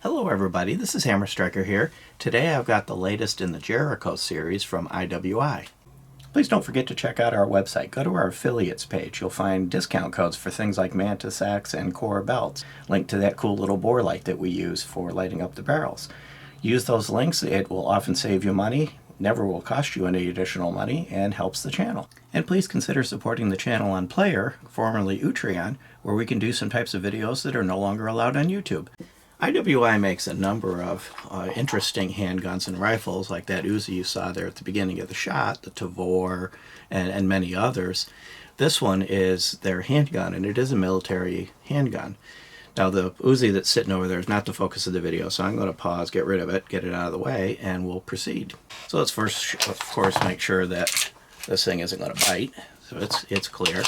Hello everybody, this is Hammer Striker here. Today I've got the latest in the Jericho series from IWI. Please don't forget to check out our website. Go to our affiliates page. You'll find discount codes for things like Mantis Axe and Core belts, linked to that cool little bore light that we use for lighting up the barrels. Use those links. It will often save you money, never will cost you any additional money, and helps the channel. And please consider supporting the channel on Player, formerly Utreon, where we can do some types of videos that are no longer allowed on YouTube. IWI makes a number of interesting handguns and rifles, like that Uzi you saw there at the beginning of the shot, the Tavor, and many others. This one is their handgun, and it is a military handgun. Now the Uzi that's sitting over there is not the focus of the video, so I'm going to pause, get rid of it, get it out of the way, and we'll proceed. So let's first, of course, make sure that this thing isn't going to bite, so it's clear.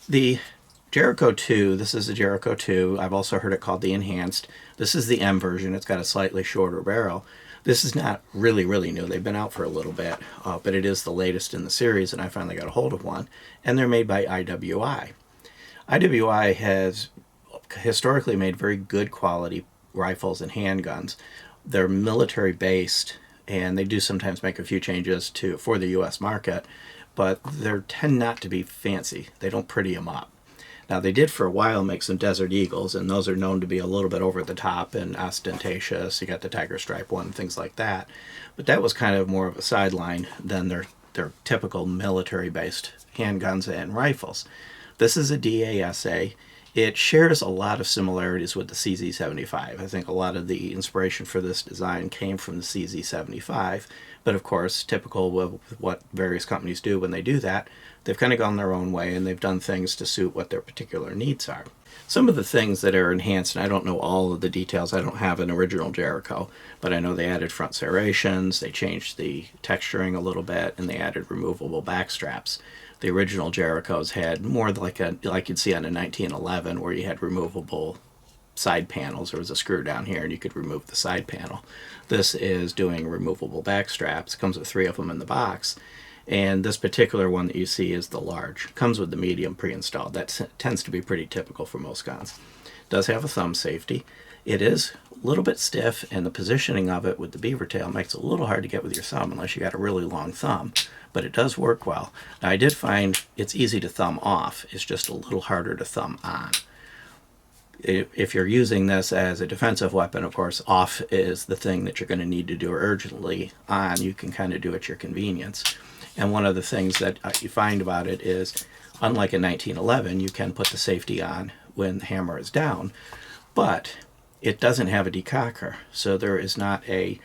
The Jericho II, this is the Jericho II. I've also heard it called the Enhanced. This is the M version. It's got a slightly shorter barrel. This is not really new. They've been out for a little bit, but it is the latest in the series, and I finally got a hold of one. And they're made by IWI. IWI has historically made very good quality rifles and handguns. They're military based, and they do sometimes make a few changes for the US market, but they tend not to be fancy. They don't pretty them up. Now they did for a while make some Desert Eagles, and those are known to be a little bit over the top and ostentatious. You got the Tiger Stripe one, things like that. But that was kind of more of a sideline than their typical military-based handguns and rifles. This is a DASA. It shares a lot of similarities with the CZ75. I think a lot of the inspiration for this design came from the CZ75, but of course, typical of what various companies do when they do that, they've kind of gone their own way and they've done things to suit what their particular needs are. Some of the things that are enhanced, and I don't know all of the details, I don't have an original Jericho, but I know they added front serrations, they changed the texturing a little bit, and they added removable back straps. The original Jerichos had more like you'd see on a 1911, where you had removable side panels. There was a screw down here and you could remove the side panel. This is doing removable back straps. It comes with 3 of them in the box. And this particular one that you see is the large. Comes with the medium pre-installed. That tends to be pretty typical for most guns. Does have a thumb safety. It is a little bit stiff, and the positioning of it with the beaver tail makes it a little hard to get with your thumb unless you got a really long thumb. But it does work well. Now I did find it's easy to thumb off. It's just a little harder to thumb on. If you're using this as a defensive weapon, of course, off is the thing that you're going to need to do urgently. On, you can kind of do at your convenience. And one of the things that you find about it is, unlike in 1911, you can put the safety on when the hammer is down, but it doesn't have a decocker, so there is not a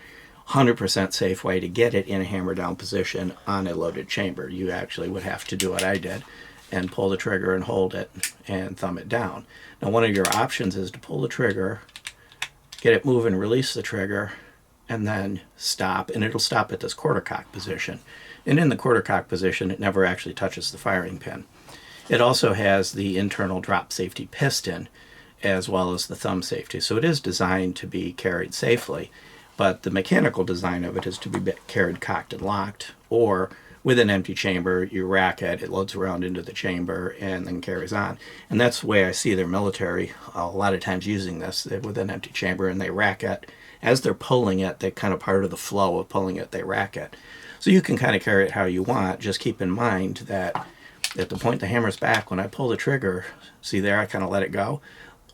100% safe way to get it in a hammer down position on a loaded chamber. You actually would have to do what I did and pull the trigger and hold it and thumb it down. Now one of your options is to pull the trigger, get it moving, release the trigger, and then stop, and it'll stop at this quarter cock position. And in the quarter cock position, it never actually touches the firing pin. It also has the internal drop safety piston as well as the thumb safety. So it is designed to be carried safely, but the mechanical design of it is to be carried cocked and locked, or with an empty chamber, you rack it, it loads around into the chamber and then carries on. And that's the way I see their military a lot of times using this, with an empty chamber, and they rack it. As they're pulling it, they kind of part of the flow of pulling it, they rack it. So you can kind of carry it how you want. Just keep in mind that at the point the hammer's back, when I pull the trigger, see there, I kind of let it go.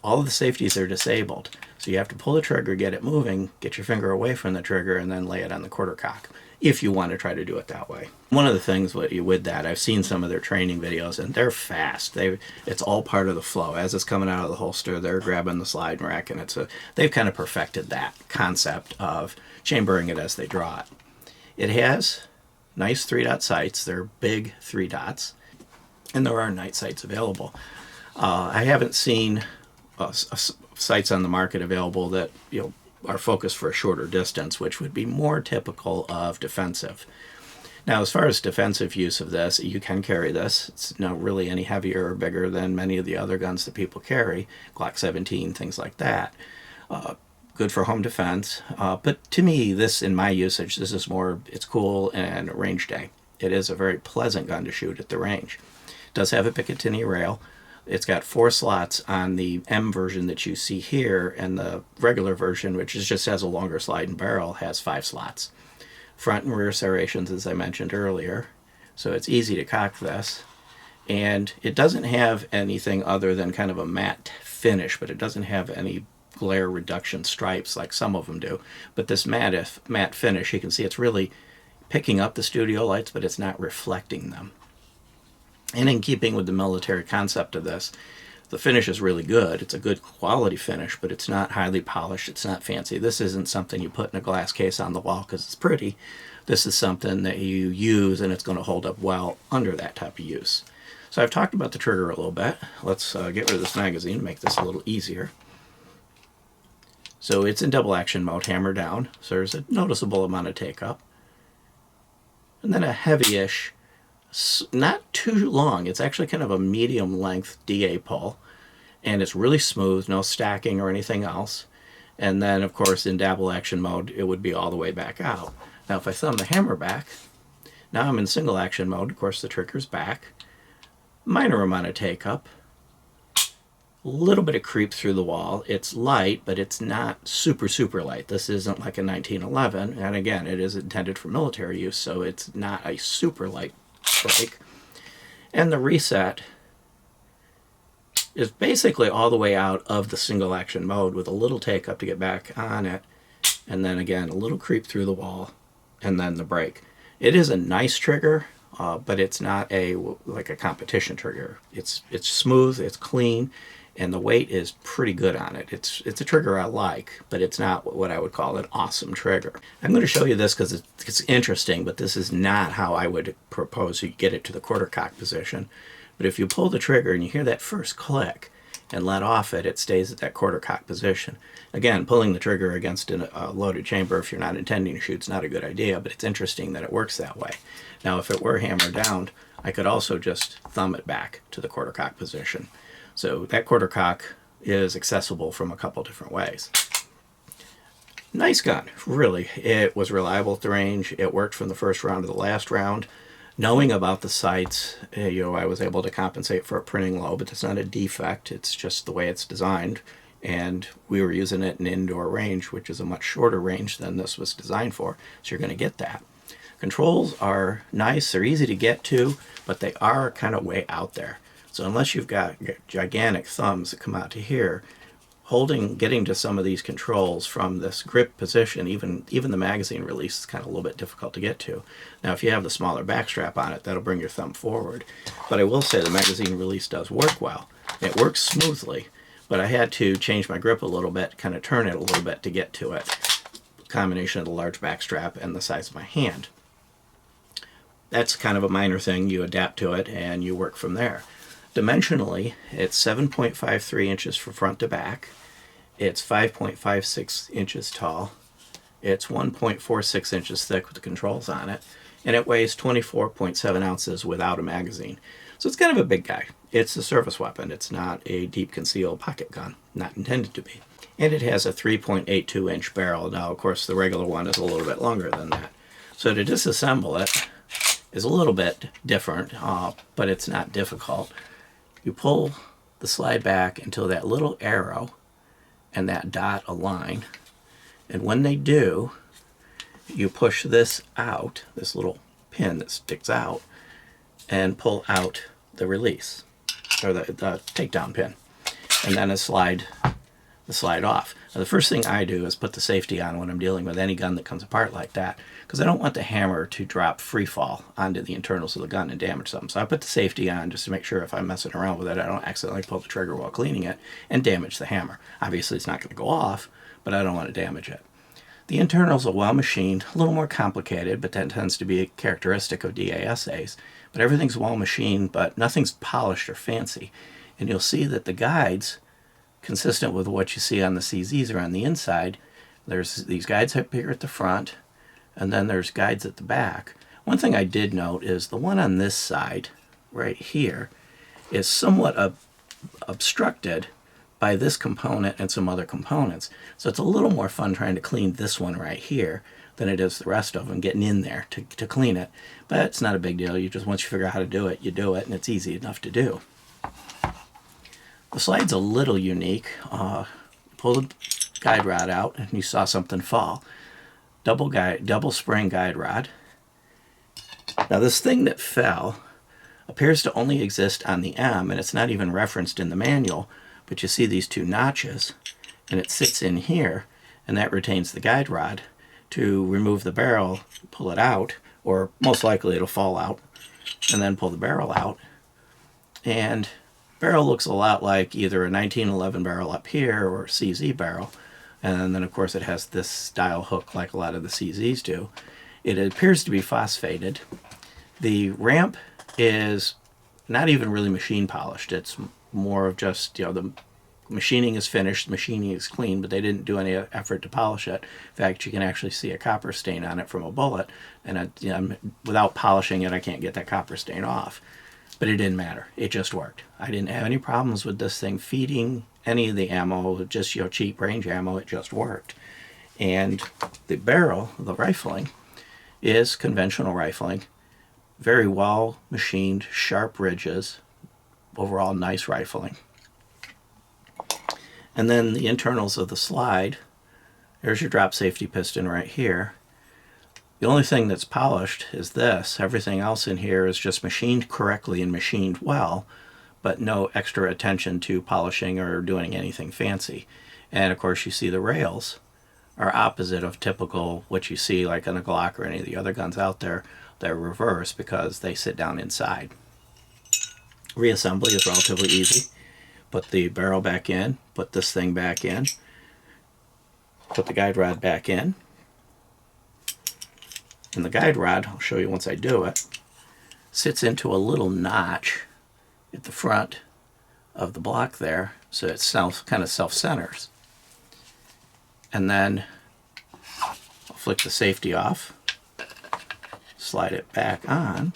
All of the safeties are disabled. So you have to pull the trigger, get it moving, get your finger away from the trigger, and then lay it on the quarter cock, if you want to try to do it that way. One of the things with that, I've seen some of their training videos, and they're fast. It's all part of the flow. As it's coming out of the holster, they're grabbing the slide rack, and they've kind of perfected that concept of chambering it as they draw it. It has nice 3-dot sights. They're big 3 dots, and there are night sights available. I haven't seen sights on the market available that are focused for a shorter distance, which would be more typical of defensive. Now, as far as defensive use of this, you can carry this. It's not really any heavier or bigger than many of the other guns that people carry, Glock 17, things like that. Good for home defense, but to me, this, in my usage, this is more, it's cool and range day. It is a very pleasant gun to shoot at the range. It does have a Picatinny rail. It's got 4 slots on the M version that you see here, and the regular version, which just has a longer sliding barrel, has 5 slots. Front and rear serrations, as I mentioned earlier, so it's easy to cock this. And it doesn't have anything other than kind of a matte finish, but it doesn't have any glare reduction stripes like some of them do. But this matte finish, you can see it's really picking up the studio lights, but it's not reflecting them. And in keeping with the military concept of this, the finish is really good. It's a good quality finish, but it's not highly polished. It's not fancy. This isn't something you put in a glass case on the wall because it's pretty. This is something that you use, and it's going to hold up well under that type of use. So I've talked about the trigger a little bit. Let's get rid of this magazine, make this a little easier. So it's in double action mode, hammer down. So there's a noticeable amount of take up. And then a heavy-ish, not too long, it's actually kind of a medium length DA pull, and it's really smooth, no stacking or anything else. And then of course in double action mode it would be all the way back out. Now if I thumb the hammer back, now I'm in single action mode. Of course the trigger's back, minor amount of take up, a little bit of creep through the wall. It's light, but it's not super light. This isn't like a 1911, and again it is intended for military use, so it's not a super light break. And the reset is basically all the way out of the single action mode with a little take up to get back on it, and then again a little creep through the wall, and then the break. It is a nice trigger, but it's not like a competition trigger. It's smooth, it's clean, and the weight is pretty good on it. It's a trigger I like, but it's not what I would call an awesome trigger. I'm going to show you this because it's interesting, but this is not how I would propose you get it to the quarter cock position. But if you pull the trigger and you hear that first click and let off it stays at that quarter cock position. Again, pulling the trigger against a loaded chamber if you're not intending to shoot is not a good idea, but it's interesting that it works that way. Now if it were hammered down, I could also just thumb it back to the quarter cock position. So that quarter cock is accessible from a couple different ways. Nice gun, really. It was reliable at the range. It worked from the first round to the last round. Knowing about the sights, I was able to compensate for a printing low, but that's not a defect. It's just the way it's designed. And we were using it in indoor range, which is a much shorter range than this was designed for. So you're going to get that. Controls are nice. They're easy to get to, but they are kind of way out there. So unless you've got gigantic thumbs that come out to here, getting to some of these controls from this grip position, even the magazine release is kind of a little bit difficult to get to. Now if you have the smaller back strap on it, that'll bring your thumb forward. But I will say the magazine release does work well. It works smoothly, but I had to change my grip a little bit, kind of turn it a little bit to get to it. Combination of the large back strap and the size of my hand. That's kind of a minor thing. You adapt to it and you work from there. Dimensionally, it's 7.53 inches from front to back. It's 5.56 inches tall. It's 1.46 inches thick with the controls on it. And it weighs 24.7 ounces without a magazine. So it's kind of a big guy. It's a service weapon. It's not a deep concealed pocket gun. Not intended to be. And it has a 3.82 inch barrel. Now, of course, the regular one is a little bit longer than that. So to disassemble it is a little bit different, but it's not difficult. You pull the slide back until that little arrow and that dot align. And when they do, you push this out, this little pin that sticks out, and pull out the release, or the takedown pin. And then slide off. Now, the first thing I do is put the safety on when I'm dealing with any gun that comes apart like that, because I don't want the hammer to drop free fall onto the internals of the gun and damage something. So I put the safety on just to make sure if I'm messing around with it, I don't accidentally pull the trigger while cleaning it and damage the hammer. Obviously it's not going to go off, but I don't want to damage it. The internals are well machined, a little more complicated, but that tends to be a characteristic of DASAs. But everything's well machined, but nothing's polished or fancy. And you'll see that the guides, consistent with what you see on the CZs, are on the inside. There's these guides up here at the front, and then there's guides at the back. One thing I did note is the one on this side, right here, is somewhat obstructed by this component and some other components. So it's a little more fun trying to clean this one right here than it is the rest of them, getting in there to clean it. But it's not a big deal. Once you figure out how to do it, you do it, and it's easy enough to do. The slide's a little unique. Pull the guide rod out and you saw something fall. Double spring guide rod. Now this thing that fell appears to only exist on the M, and it's not even referenced in the manual, but you see these two notches, and it sits in here, and that retains the guide rod. To remove the barrel, pull it out, or most likely it'll fall out, and then pull the barrel out. And barrel looks a lot like either a 1911 barrel up here or a CZ barrel, and then of course it has this style hook like a lot of the CZs do. It appears to be phosphated. The ramp is not even really machine polished. It's more of just, the machining is finished, machining is clean, but they didn't do any effort to polish it. In fact, you can actually see a copper stain on it from a bullet, and without polishing it, I can't get that copper stain off. But it didn't matter. It just worked. I didn't have any problems with this thing feeding any of the ammo, just cheap range ammo. It just worked. And the barrel, the rifling, is conventional rifling. Very well machined, sharp ridges, overall nice rifling. And then the internals of the slide, there's your drop safety piston right here. The only thing that's polished is this. Everything else in here is just machined correctly and machined well, but no extra attention to polishing or doing anything fancy. And of course you see the rails are opposite of typical what you see like on a Glock or any of the other guns out there. They're reversed because they sit down inside. Reassembly is relatively easy. Put the barrel back in, put this thing back in, put the guide rod back in. And the guide rod, I'll show you once I do it, sits into a little notch at the front of the block there, so it kind of self-centers. And then I'll flick the safety off, slide it back on,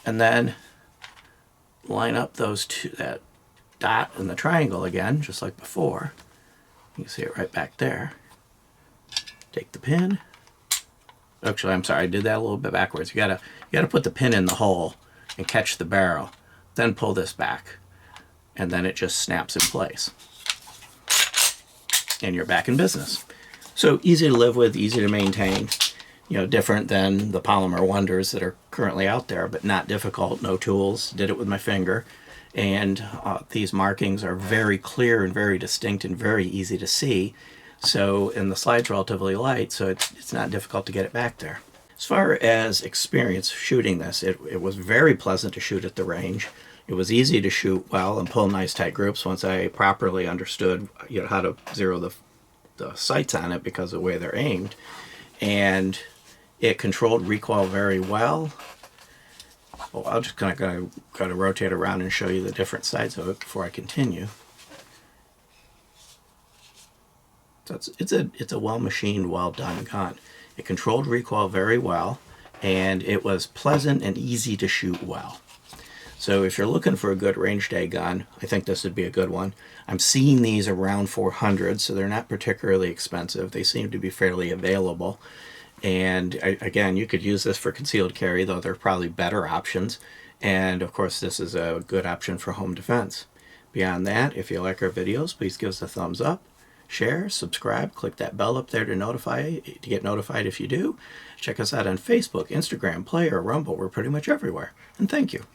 and then line up those two, that dot and the triangle again, just like before. You can see it right back there. Take the pin. Actually, I'm sorry, I did that a little bit backwards. You gotta put the pin in the hole and catch the barrel, then pull this back, and then it just snaps in place. And you're back in business. So easy to live with, easy to maintain. Different than the polymer wonders that are currently out there, but not difficult, no tools. Did it with my finger. And these markings are very clear and very distinct and very easy to see. And the slide's relatively light, so it's not difficult to get it back there. As far as experience shooting this, it was very pleasant to shoot at the range. It was easy to shoot well and pull nice tight groups once I properly understood how to zero the sights on it because of the way they're aimed. And it controlled recoil very well. Well, I'm just going to rotate around and show you the different sides of it before I continue. So it's a well machined, well done gun. It controlled recoil very well, and it was pleasant and easy to shoot well. So if you're looking for a good range day gun, I think this would be a good one. I'm seeing these around 400, so they're not particularly expensive. They seem to be fairly available. And again, you could use this for concealed carry, though there are probably better options. And of course, this is a good option for home defense. Beyond that, if you like our videos, please give us a thumbs up, share, subscribe, click that bell up there to get notified if you do. Check us out on Facebook, Instagram, Player, Rumble. We're pretty much everywhere. And thank you.